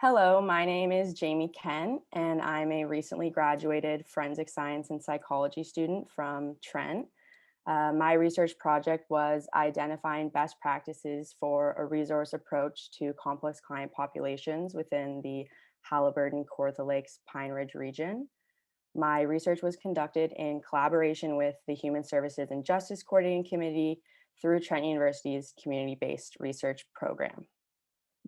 Hello, my name is Jamie Kent, and I'm a recently graduated forensic science and psychology student from Trent. My research project was identifying best practices for a resource approach to complex client populations within the Halliburton Kawartha Lakes Pine Ridge region. My research was conducted in collaboration with the Human Services and Justice Coordinating Committee through Trent University's community-based research program.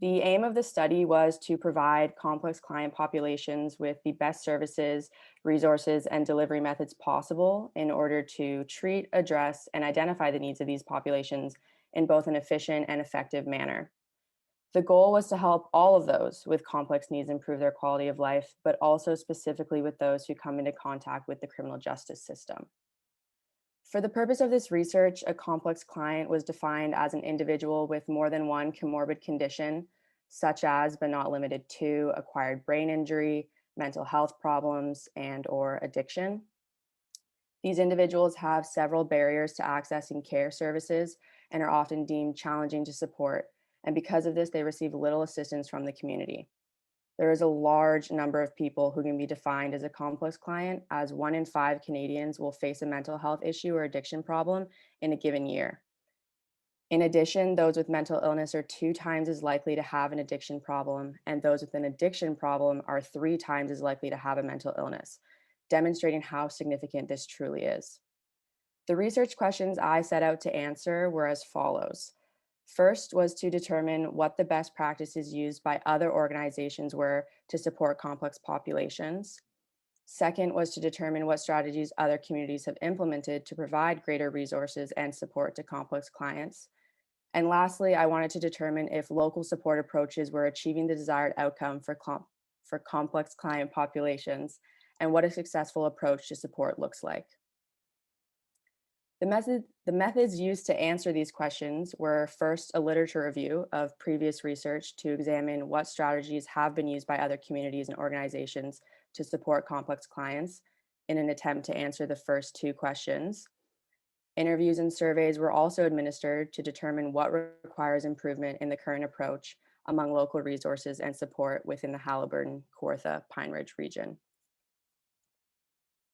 The aim of the study was to provide complex client populations with the best services, resources, and delivery methods possible in order to treat, address, and identify the needs of these populations in both an efficient and effective manner. The goal was to help all of those with complex needs improve their quality of life, but also specifically with those who come into contact with the criminal justice system. For the purpose of this research, a complex client was defined as an individual with more than one comorbid condition, such as, but not limited to, acquired brain injury, mental health problems, and/or addiction. These individuals have several barriers to accessing care services and are often deemed challenging to support. And because of this, they receive little assistance from the community. There is a large number of people who can be defined as a complex client, as 1 in 5 Canadians will face a mental health issue or addiction problem in a given year. In addition, those with mental illness are 2 times as likely to have an addiction problem, and those with an addiction problem are 3 times as likely to have a mental illness, demonstrating how significant this truly is. The research questions I set out to answer were as follows. First was to determine what the best practices used by other organizations were to support complex populations. Second was to determine what strategies other communities have implemented to provide greater resources and support to complex clients. And lastly, I wanted to determine if local support approaches were achieving the desired outcome for complex client populations and what a successful approach to support looks like. The methods used to answer these questions were first a literature review of previous research to examine what strategies have been used by other communities and organizations to support complex clients in an attempt to answer the first 2 questions. Interviews and surveys were also administered to determine what requires improvement in the current approach among local resources and support within the Halliburton, Kawartha, Pine Ridge region.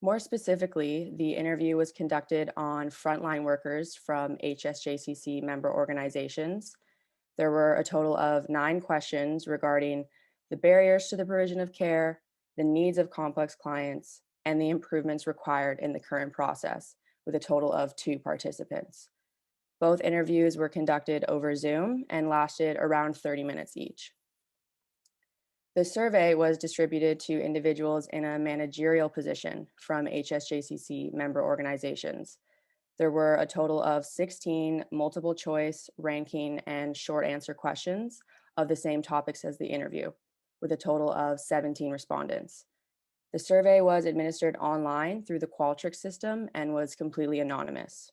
More specifically, the interview was conducted on frontline workers from HSJCC member organizations. There were a total of 9 questions regarding the barriers to the provision of care, the needs of complex clients, and the improvements required in the current process, with a total of 2 participants. Both interviews were conducted over Zoom and lasted around 30 minutes each. The survey was distributed to individuals in a managerial position from HSJCC member organizations. There were a total of 16 multiple choice, ranking, and short answer questions of the same topics as the interview, with a total of 17 respondents. The survey was administered online through the Qualtrics system and was completely anonymous.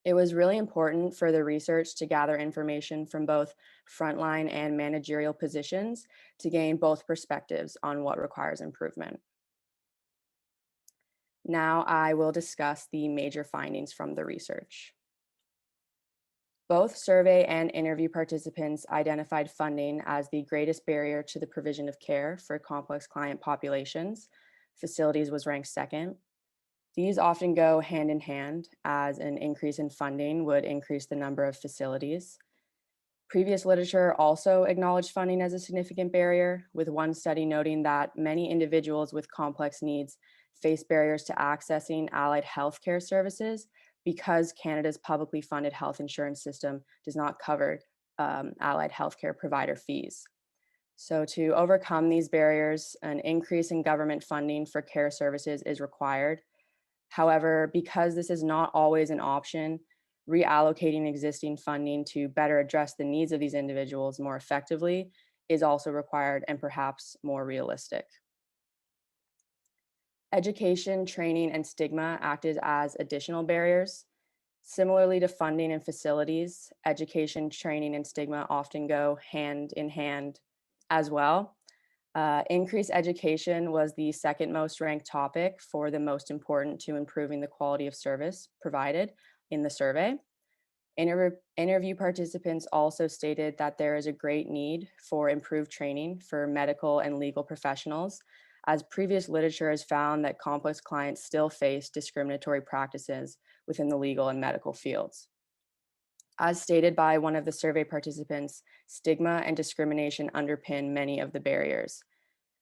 It was really important for the research to gather information from both frontline and managerial positions to gain both perspectives on what requires improvement. Now I will discuss the major findings from the research. Both survey and interview participants identified funding as the greatest barrier to the provision of care for complex client populations. Facilities was ranked second. These often go hand in hand, as an increase in funding would increase the number of facilities. Previous literature also acknowledged funding as a significant barrier, with one study noting that many individuals with complex needs face barriers to accessing allied healthcare services because Canada's publicly funded health insurance system does not cover allied healthcare provider fees. So to overcome these barriers, an increase in government funding for care services is required. However, because this is not always an option, reallocating existing funding to better address the needs of these individuals more effectively is also required and perhaps more realistic. Education, training, and stigma acted as additional barriers. Similarly to funding and facilities, education, training, and stigma often go hand in hand as well. Increased education was the second most ranked topic for the most important to improving the quality of service provided in the survey. Interview participants also stated that there is a great need for improved training for medical and legal professionals, as previous literature has found that complex clients still face discriminatory practices within the legal and medical fields. As stated by one of the survey participants, stigma and discrimination underpin many of the barriers.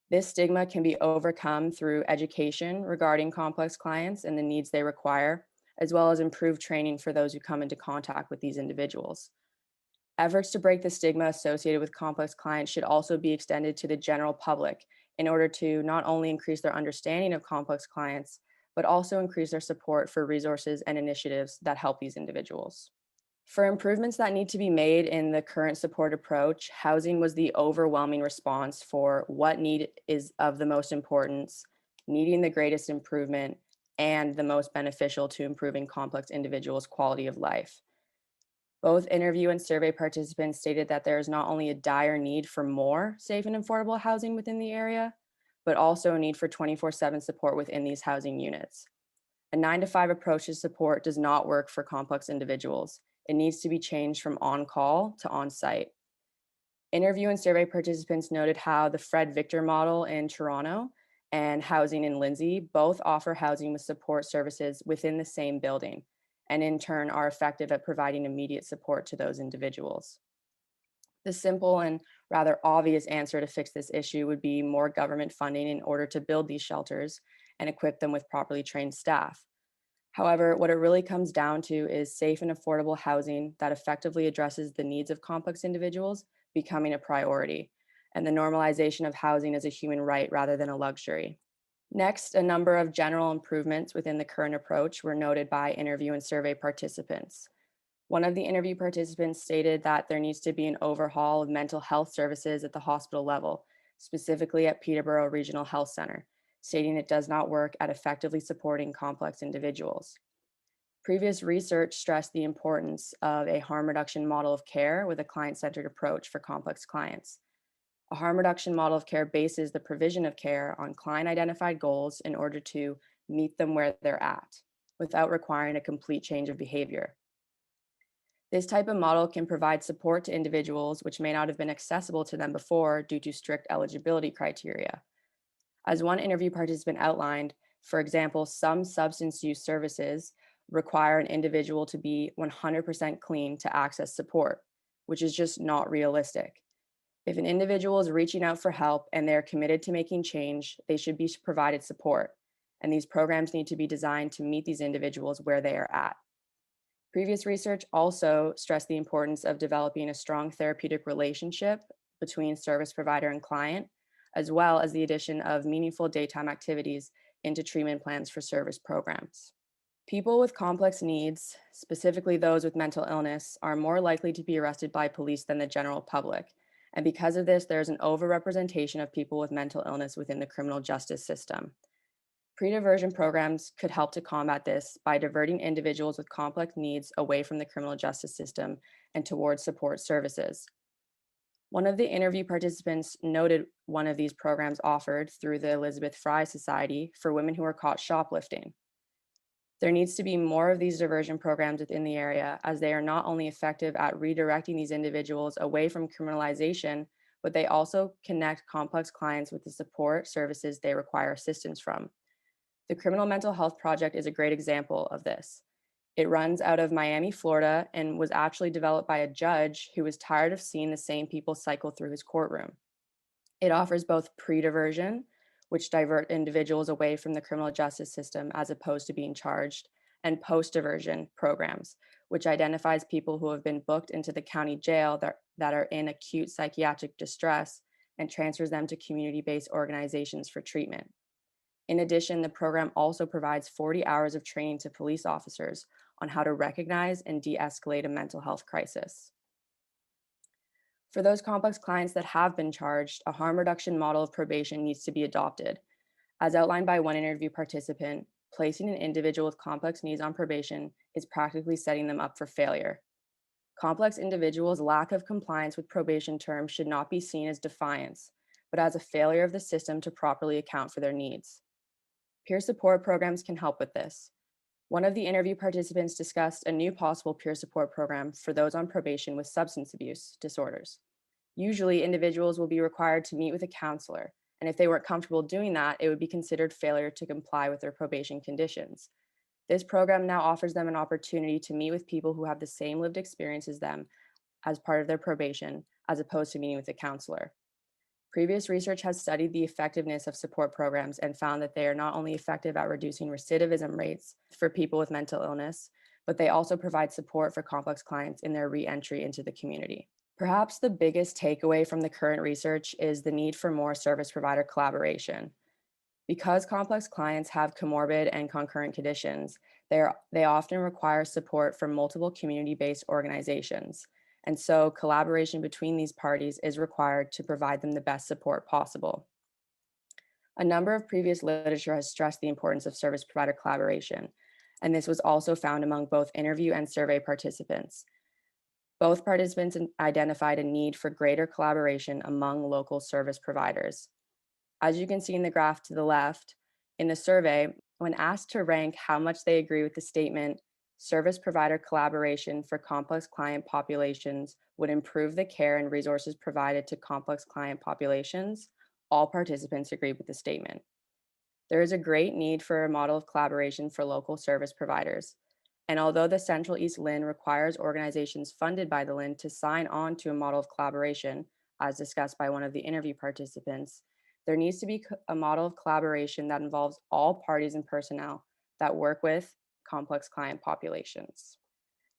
This stigma can be overcome through education regarding complex clients and the needs they require, as well as improved training for those who come into contact with these individuals. Efforts to break the stigma associated with complex clients should also be extended to the general public in order to not only increase their understanding of complex clients, but also increase their support for resources and initiatives that help these individuals. For improvements that need to be made in the current support approach, housing was the overwhelming response for what need is of the most importance, needing the greatest improvement, and the most beneficial to improving complex individuals' quality of life. Both interview and survey participants stated that there is not only a dire need for more safe and affordable housing within the area, but also a need for 24/7 support within these housing units. A 9 to 5 approach to support does not work for complex individuals. It needs to be changed from on call to on site. Interview and survey participants noted how the Fred Victor model in Toronto and housing in Lindsay both offer housing with support services within the same building, and in turn are effective at providing immediate support to those individuals. The simple and rather obvious answer to fix this issue would be more government funding in order to build these shelters and equip them with properly trained staff. However, what it really comes down to is safe and affordable housing that effectively addresses the needs of complex individuals becoming a priority, and the normalization of housing as a human right rather than a luxury. Next, a number of general improvements within the current approach were noted by interview and survey participants. One of the interview participants stated that there needs to be an overhaul of mental health services at the hospital level, specifically at Peterborough Regional Health Centre, stating it does not work at effectively supporting complex individuals. Previous research stressed the importance of a harm reduction model of care with a client-centered approach for complex clients. A harm reduction model of care bases the provision of care on client-identified goals in order to meet them where they're at, without requiring a complete change of behavior. This type of model can provide support to individuals which may not have been accessible to them before due to strict eligibility criteria. As one interview participant outlined, for example, some substance use services require an individual to be 100% clean to access support, which is just not realistic. If an individual is reaching out for help and they're committed to making change, they should be provided support. And these programs need to be designed to meet these individuals where they are at. Previous research also stressed the importance of developing a strong therapeutic relationship between service provider and client, as well as the addition of meaningful daytime activities into treatment plans for service programs. People with complex needs, specifically those with mental illness, are more likely to be arrested by police than the general public. And because of this, there's an overrepresentation of people with mental illness within the criminal justice system. Pre-diversion programs could help to combat this by diverting individuals with complex needs away from the criminal justice system and towards support services. One of the interview participants noted one of these programs offered through the Elizabeth Fry Society for women who are caught shoplifting. There needs to be more of these diversion programs within the area, as they are not only effective at redirecting these individuals away from criminalization, but they also connect complex clients with the support services they require assistance from. The Criminal Mental Health Project is a great example of this. It runs out of Miami, Florida, and was actually developed by a judge who was tired of seeing the same people cycle through his courtroom. It offers both pre-diversion, which divert individuals away from the criminal justice system as opposed to being charged, and post-diversion programs, which identifies people who have been booked into the county jail that are in acute psychiatric distress and transfers them to community-based organizations for treatment. In addition, the program also provides 40 hours of training to police officers on how to recognize and de-escalate a mental health crisis. For those complex clients that have been charged, a harm reduction model of probation needs to be adopted. As outlined by one interview participant, placing an individual with complex needs on probation is practically setting them up for failure. Complex individuals' lack of compliance with probation terms should not be seen as defiance, but as a failure of the system to properly account for their needs. Peer support programs can help with this. One of the interview participants discussed a new possible peer support program for those on probation with substance abuse disorders. Usually, individuals will be required to meet with a counselor, and if they weren't comfortable doing that, it would be considered failure to comply with their probation conditions. This program now offers them an opportunity to meet with people who have the same lived experience as them as part of their probation, as opposed to meeting with a counselor. Previous research has studied the effectiveness of support programs and found that they are not only effective at reducing recidivism rates for people with mental illness, but they also provide support for complex clients in their re-entry into the community. Perhaps the biggest takeaway from the current research is the need for more service provider collaboration. Because complex clients have comorbid and concurrent conditions, they often require support from multiple community-based organizations. And so collaboration between these parties is required to provide them the best support possible. A number of previous literature has stressed the importance of service provider collaboration, and this was also found among both interview and survey participants. Both participants identified a need for greater collaboration among local service providers. As you can see in the graph to the left, in the survey, when asked to rank how much they agree with the statement, service provider collaboration for complex client populations would improve the care and resources provided to complex client populations, all participants agreed with the statement. There is a great need for a model of collaboration for local service providers. And although the Central East LIN requires organizations funded by the LIN to sign on to a model of collaboration, as discussed by one of the interview participants, there needs to be a model of collaboration that involves all parties and personnel that work with complex client populations.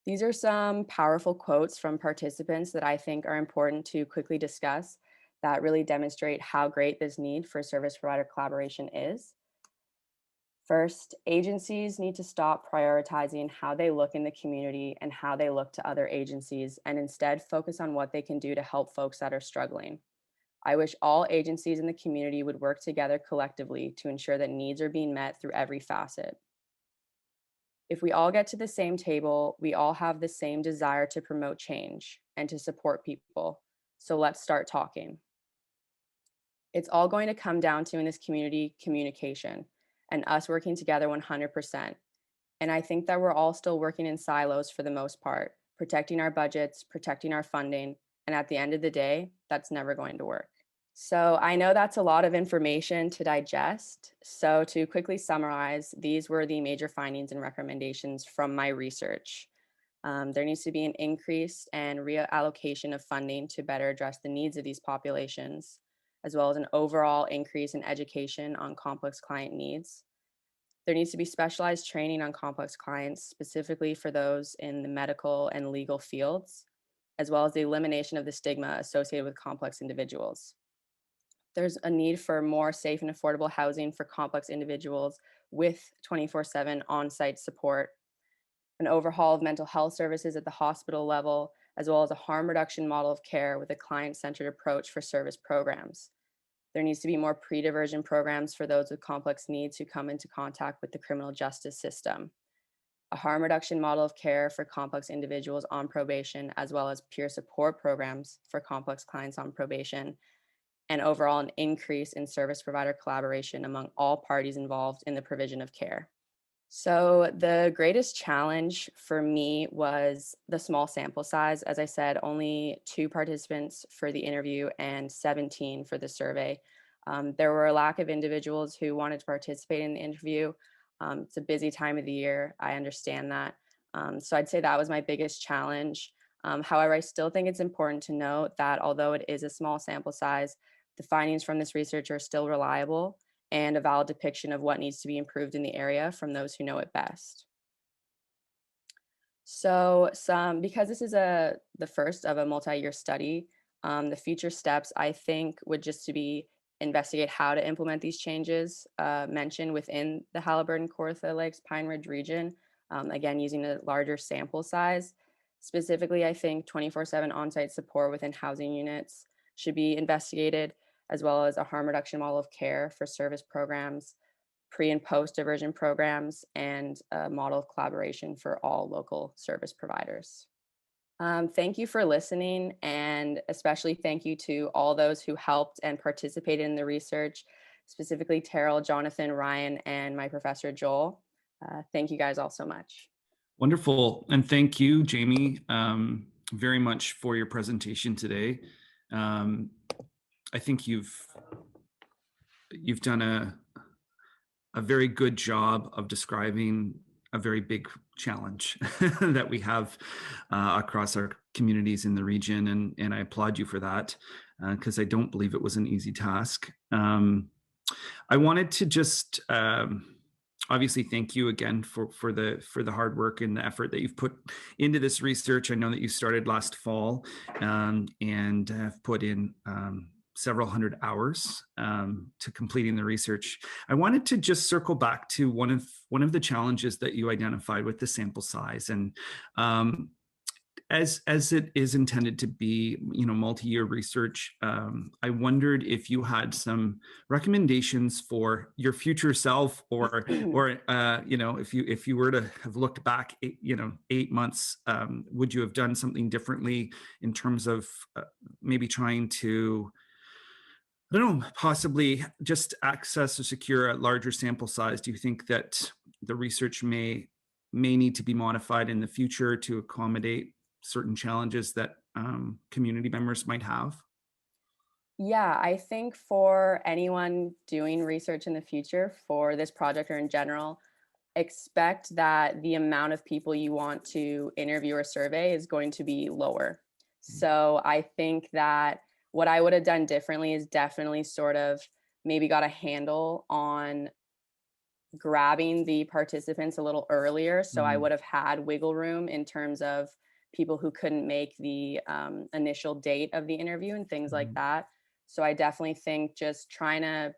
These are some powerful quotes from participants that I think are important to quickly discuss that really demonstrate how great this need for service provider collaboration is. First, agencies need to stop prioritizing how they look in the community and how they look to other agencies and instead focus on what they can do to help folks that are struggling. I wish all agencies in the community would work together collectively to ensure that needs are being met through every facet. If we all get to the same table, we all have the same desire to promote change and to support people. So let's start talking. It's all going to come down to in this community communication and us working together 100%. And I think that we're all still working in silos for the most part, protecting our budgets, protecting our funding. And at the end of the day, that's never going to work. So I know that's a lot of information to digest. So to quickly summarize, these were the major findings and recommendations from my research. There needs to be an increase and reallocation of funding to better address the needs of these populations, as well as an overall increase in education on complex client needs. There needs to be specialized training on complex clients, specifically for those in the medical and legal fields, as well as the elimination of the stigma associated with complex individuals. There's a need for more safe and affordable housing for complex individuals with 24/7 on-site support, an overhaul of mental health services at the hospital level, as well as a harm reduction model of care with a client-centered approach for service programs. There needs to be more pre-diversion programs for those with complex needs who come into contact with the criminal justice system, a harm reduction model of care for complex individuals on probation, as well as peer support programs for complex clients on probation, and overall an increase in service provider collaboration among all parties involved in the provision of care. So the greatest challenge for me was the small sample size. As I said, only 2 participants for the interview and 17 for the survey. There were a lack of individuals who wanted to participate in the interview. It's a busy time of the year. I understand that. So I'd say that was my biggest challenge. However, I still think it's important to note that although it is a small sample size, the findings from this research are still reliable and a valid depiction of what needs to be improved in the area from those who know it best. So because this is the first of a multi-year study, the future steps I think would just to be investigate how to implement these changes mentioned within the Halliburton, Kawartha Lakes, Pine Ridge region, again, using a larger sample size. Specifically, I think 24/7 on-site support within housing units should be investigated, as well as a harm reduction model of care for service programs, pre and post diversion programs, and a model of collaboration for all local service providers. Thank you for listening, and especially thank you to all those who helped and participated in the research, specifically Terrell, Jonathan, Ryan, and my professor Joel. Thank you guys all so much. Wonderful. And thank you, Jamie, very much for your presentation today. I think you've done a very good job of describing a very big challenge that we have across our communities in the region. And I applaud you for that, because I don't believe it was an easy task. I wanted to just obviously thank you again for the hard work and the effort that you've put into this research. I know that you started last fall, and have put in several hundred hours to completing the research. I wanted to just circle back to one of the challenges that you identified with the sample size, and as it is intended to be, multi-year research. I wondered if you had some recommendations for your future self, or if you were to have looked back 8 months, would you have done something differently in terms of maybe trying to, I don't know, possibly just access or secure a larger sample size? Do you think that the research may need to be modified in the future to accommodate certain challenges that community members might have? Yeah, I think for anyone doing research in the future for this project or in general, expect that the amount of people you want to interview or survey is going to be lower. So I think that what I would have done differently is definitely sort of maybe got a handle on grabbing the participants a little earlier. So I Mm, would have had wiggle room in terms of people who couldn't make the initial date of the interview and things like mhm, that. So I definitely think just trying to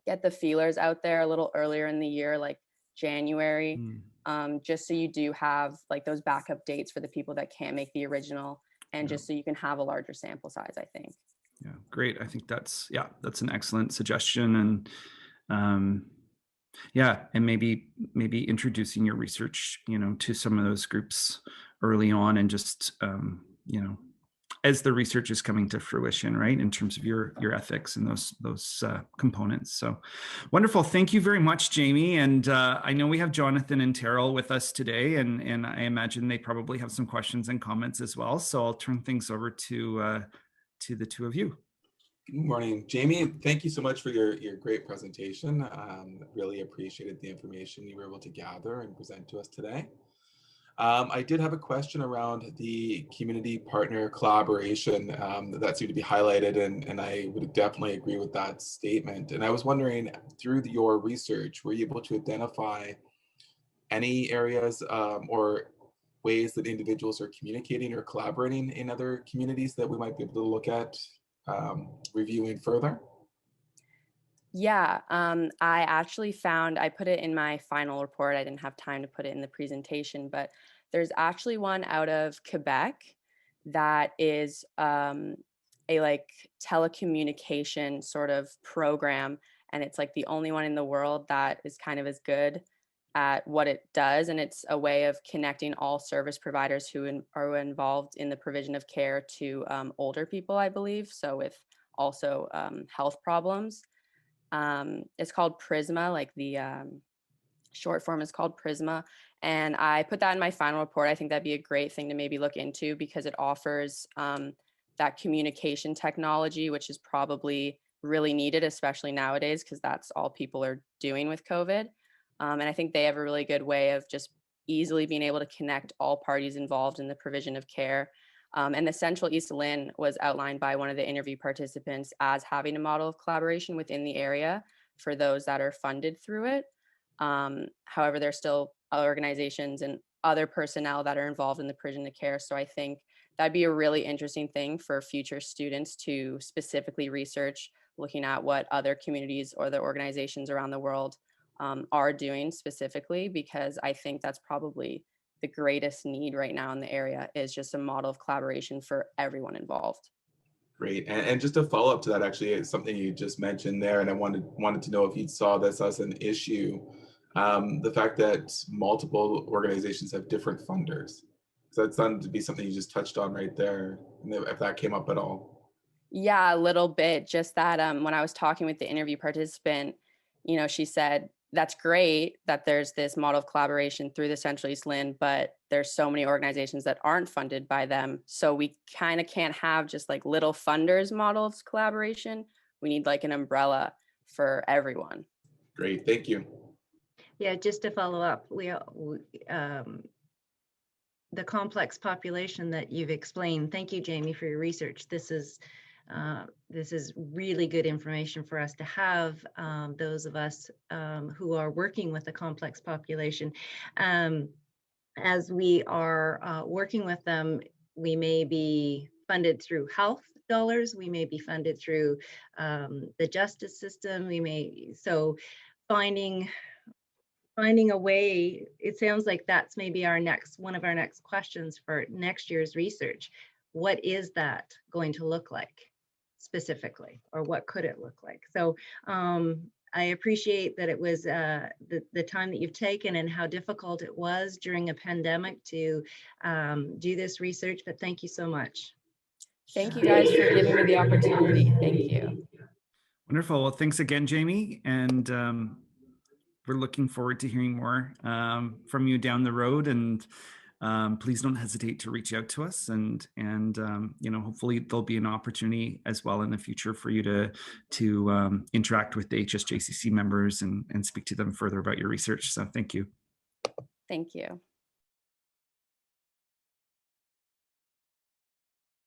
get the feelers out there a little earlier in the year, like January, mm. just so you do have like those backup dates for the people that can't make the original, and Yeah, just so you can have a larger sample size, I think. yeah, great. I think that's an excellent suggestion. And um, yeah, and maybe introducing your research, to some of those groups early on, and just as the research is coming to fruition, right, in terms of your ethics and those components. So wonderful. Thank you very much, Jamie. And I know we have Jonathan and Terrell with us today, and I imagine they probably have some questions and comments as well. So I'll turn things over to the two of you. Good morning, Jamie. Thank you so much for your great presentation. Really appreciated the information you were able to gather and present to us today. I did have a question around the community partner collaboration that seemed to be highlighted, and I would definitely agree with that statement. And I was wondering, through your research, were you able to identify any areas or ways that individuals are communicating or collaborating in other communities that we might be able to look at reviewing further? Yeah, I actually found, I put it in my final report. I didn't have time to put it in the presentation, but there's actually one out of Quebec that is a like telecommunication sort of program. And it's like the only one in the world that is kind of as good at what it does. And it's a way of connecting all service providers who are involved in the provision of care to older people, I believe. So with also health problems. It's called Prisma, like the short form is called Prisma. And I put that in my final report. I think that'd be a great thing to maybe look into because it offers that communication technology, which is probably really needed, especially nowadays, because that's all people are doing with COVID. And I think they have a really good way of just easily being able to connect all parties involved in the provision of care. And the Central East Lynn was outlined by one of the interview participants as having a model of collaboration within the area for those that are funded through it. However, there's still other organizations and other personnel that are involved in the provision of care. So I think that'd be a really interesting thing for future students to specifically research, looking at what other communities or the organizations around the world are doing specifically, because I think that's probably the greatest need right now in the area is just a model of collaboration for everyone involved. Great. And just a follow up to that, actually, is something you just mentioned there, and I wanted to know if you saw this as an issue, the fact that multiple organizations have different funders. So that sounded to be something you just touched on right there, and if that came up at all. Yeah, a little bit. Just that when I was talking with the interview participant, she said that's great that there's this model of collaboration through the Central East LIN, but there's so many organizations that aren't funded by them. So we kind of can't have just like little funders model of collaboration. We need like an umbrella for everyone. Great, thank you. Yeah, just to follow up, the complex population that you've explained. Thank you, Jamie, for your research. This is really good information for us to have, those of us who are working with a complex population. As we are working with them, we may be funded through health dollars, we may be funded through the justice system, so finding a way. It sounds like that's maybe one of our next questions for next year's research. What is that going to look like specifically, or what could it look like? So I appreciate that it was the time that you've taken and how difficult it was during a pandemic to do this research, but thank you so much. Thank you guys for giving me the opportunity. Thank you. Wonderful. Well, thanks again, Jamie. And we're looking forward to hearing more from you down the road. And please don't hesitate to reach out to us. And hopefully there'll be an opportunity as well in the future for you to interact with the HSJCC members and speak to them further about your research. So thank you. Thank you.